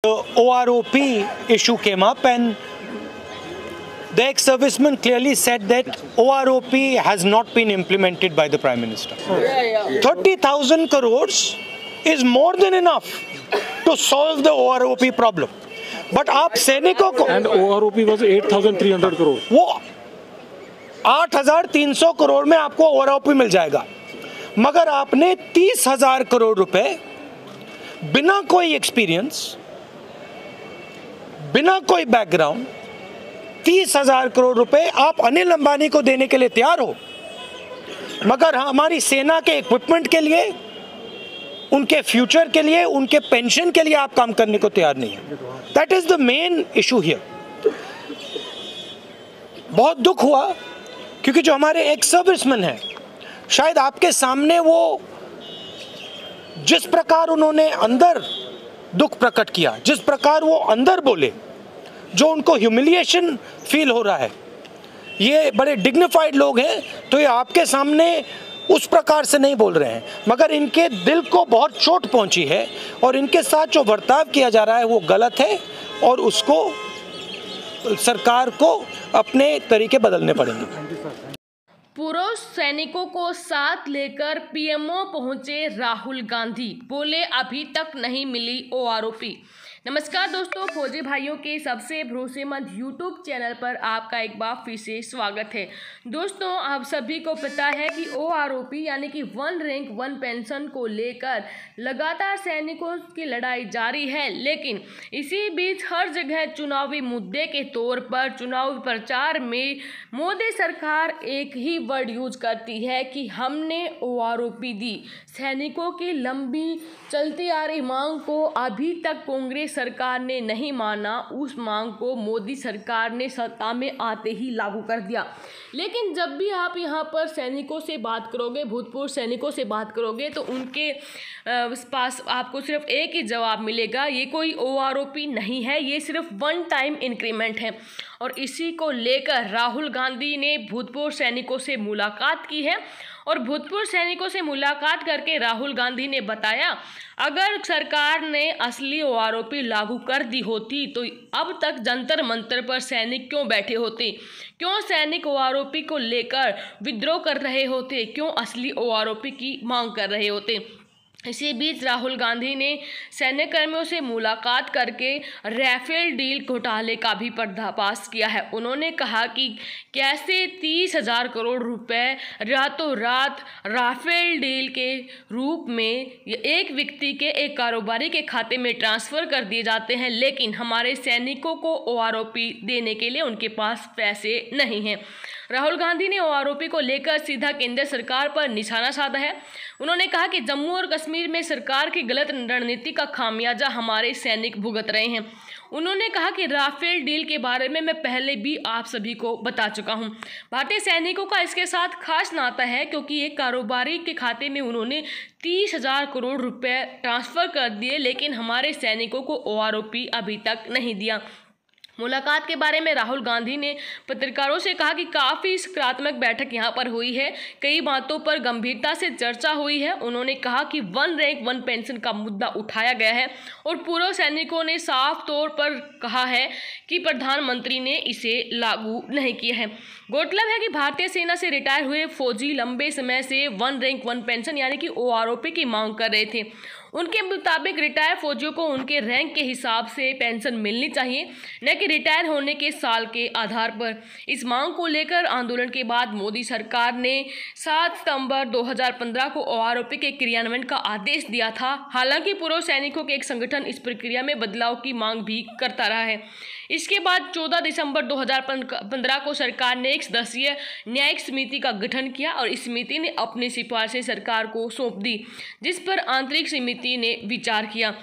OROP issue came up and the ex-serviceman clearly said that OROP has not been implemented by the Prime Minister. 30,000 crores is more than enough to solve the OROP problem. But आप सैनिकों को and OROP was 8,300 crore. वो 8,300 करोड़ में आपको OROP मिल जाएगा, मगर आपने 30,000 करोड़ रुपए बिना कोई एक्सपीरियंस, बिना कोई बैकग्राउंड, 30,000 करोड़ रुपए आप अनिल अंबानी को देने के लिए तैयार हो, मगर हमारी सेना के इक्विपमेंट के लिए, उनके फ्यूचर के लिए, उनके पेंशन के लिए आप काम करने को तैयार नहीं है. That is the main issue here. बहुत दुख हुआ क्योंकि जो हमारे एक्स सर्विसमैन हैं, शायद आपके सामने वो जिस प्रकार उन्होंने अंदर दुख प्रकट किया, जिस प्रकार वो अंदर बोले, जो उनको ह्यूमिलिएशन फील हो रहा है, ये बड़े डिग्निफाइड लोग हैं, तो ये आपके सामने उस प्रकार से नहीं बोल रहे हैं, मगर इनके दिल को बहुत चोट पहुंची है और इनके साथ जो बर्ताव किया जा रहा है वो गलत है और उसको सरकार को अपने तरीके बदलने पड़ेंगे. पूर्व सैनिकों को साथ लेकर पीएमओ पहुंचे राहुल गांधी, बोले अभी तक नहीं मिली OROP. नमस्कार दोस्तों, फौजी भाइयों के सबसे भरोसेमंद यूट्यूब चैनल पर आपका एक बार फिर से स्वागत है. दोस्तों, आप सभी को पता है कि OROP यानी कि वन रैंक वन पेंशन को लेकर लगातार सैनिकों की लड़ाई जारी है, लेकिन इसी बीच हर जगह चुनावी मुद्दे के तौर पर चुनावी प्रचार में मोदी सरकार एक ही वर्ड यूज करती है कि हमने OROP दी. सैनिकों की लंबी चलती आ रही मांग को अभी तक कांग्रेस सरकार ने नहीं माना. उस मांग को मोदी सरकार ने सत्ता में आते ही लागू कर दिया. लेकिन जब भी आप यहाँ पर सैनिकों से बात करोगे, भूतपूर्व सैनिकों से बात करोगे, तो उनके पास आपको सिर्फ एक ही जवाब मिलेगा, ये कोई OROP नहीं है, ये सिर्फ वन टाइम इंक्रीमेंट है. और इसी को लेकर राहुल गांधी ने भूतपूर्व सैनिकों से मुलाकात की है और भूतपूर्व सैनिकों से मुलाकात करके राहुल गांधी ने बताया, अगर सरकार ने असली OROP लागू कर दी होती तो अब तक जंतर मंतर पर सैनिक क्यों बैठे होते, क्यों सैनिक OROP को लेकर विद्रोह कर रहे होते, क्यों असली OROP की मांग कर रहे होते. इसी बीच राहुल गांधी ने सैन्य कर्मियों से मुलाकात करके राफेल डील घोटाले का भी पर्दाफाश किया है. उन्होंने कहा कि कैसे 30,000 करोड़ रुपए रातों रात राफेल डील के रूप में एक व्यक्ति के, एक कारोबारी के खाते में ट्रांसफ़र कर दिए जाते हैं, लेकिन हमारे सैनिकों को OROP देने के लिए उनके पास पैसे नहीं हैं. राहुल गांधी ने OROP को लेकर सीधा केंद्र सरकार पर निशाना साधा है. उन्होंने कहा कि जम्मू और कश्मीर में सरकार की गलत रणनीति का खामियाजा हमारे सैनिक भुगत रहे हैं. उन्होंने कहा कि राफेल डील के बारे में मैं पहले भी आप सभी को बता चुका हूं. भारतीय सैनिकों का इसके साथ खास नाता है क्योंकि एक कारोबारी के खाते में उन्होंने 30,000 करोड़ रुपए ट्रांसफ़र कर दिए, लेकिन हमारे सैनिकों को OROP अभी तक नहीं दिया. मुलाकात के बारे में राहुल गांधी ने पत्रकारों से कहा कि काफ़ी सकारात्मक बैठक यहाँ पर हुई है, कई बातों पर गंभीरता से चर्चा हुई है. उन्होंने कहा कि वन रैंक वन पेंशन का मुद्दा उठाया गया है और पूर्व सैनिकों ने साफ तौर पर कहा है कि प्रधानमंत्री ने इसे लागू नहीं किया है. गौरतलब है कि भारतीय सेना से रिटायर हुए फौजी लंबे समय से वन रैंक वन पेंशन यानी कि OROP की मांग कर रहे थे. उनके मुताबिक रिटायर फौजियों को उनके रैंक के हिसाब से पेंशन मिलनी चाहिए, न कि रिटायर होने के साल के आधार पर. इस मांग को लेकर आंदोलन के बाद मोदी सरकार ने 7 सितंबर 2015 को OROP के क्रियान्वयन का आदेश दिया था. हालांकि पूर्व सैनिकों के एक संगठन इस प्रक्रिया में बदलाव की मांग भी करता रहा है. इसके बाद 14 दिसंबर 2015 को सरकार ने एक सदस्यीय न्यायिक समिति का गठन किया और इस समिति ने अपनी सिफारिशें सरकार को सौंप दी, जिस पर आंतरिक समिति ने विचार किया.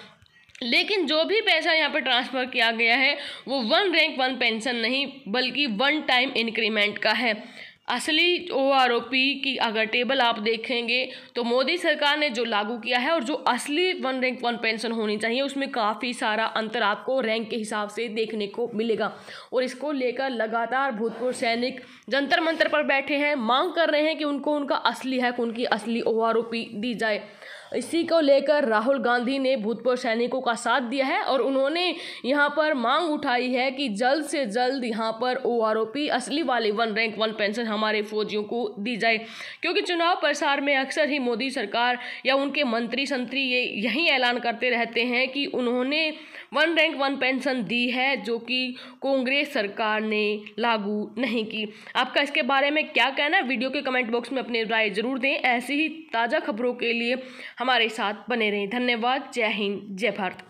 लेकिन जो भी पैसा यहाँ पर ट्रांसफ़र किया गया है वो वन रैंक वन पेंशन नहीं बल्कि वन टाइम इंक्रीमेंट का है. असली OROP की अगर टेबल आप देखेंगे तो मोदी सरकार ने जो लागू किया है और जो असली वन रैंक वन पेंशन होनी चाहिए उसमें काफ़ी सारा अंतर आपको रैंक के हिसाब से देखने को मिलेगा. और इसको लेकर लगातार भूतपूर्व सैनिक जंतर मंतर पर बैठे हैं, मांग कर रहे हैं कि उनको उनका असली हक, उनकी असली OROP दी जाए. इसी को लेकर राहुल गांधी ने भूतपूर्व सैनिकों का साथ दिया है और उन्होंने यहाँ पर मांग उठाई है कि जल्द से जल्द यहाँ पर OROP असली वाली 1 रैंक 1 पेंशन हमारे फौजियों को दी जाए, क्योंकि चुनाव प्रसार में अक्सर ही मोदी सरकार या उनके मंत्री संतरी यही ऐलान करते रहते हैं कि उन्होंने 1 रैंक 1 पेंशन दी है, जो कि कांग्रेस सरकार ने लागू नहीं की। आपका इसके बारे में क्या कहना है? वीडियो के कमेंट बॉक्स में अपनी राय जरूर दें। ऐसी ही ताज़ा खबरों के लिए हमारे साथ बने रहें। धन्यवाद। जय हिंद, जय भारत।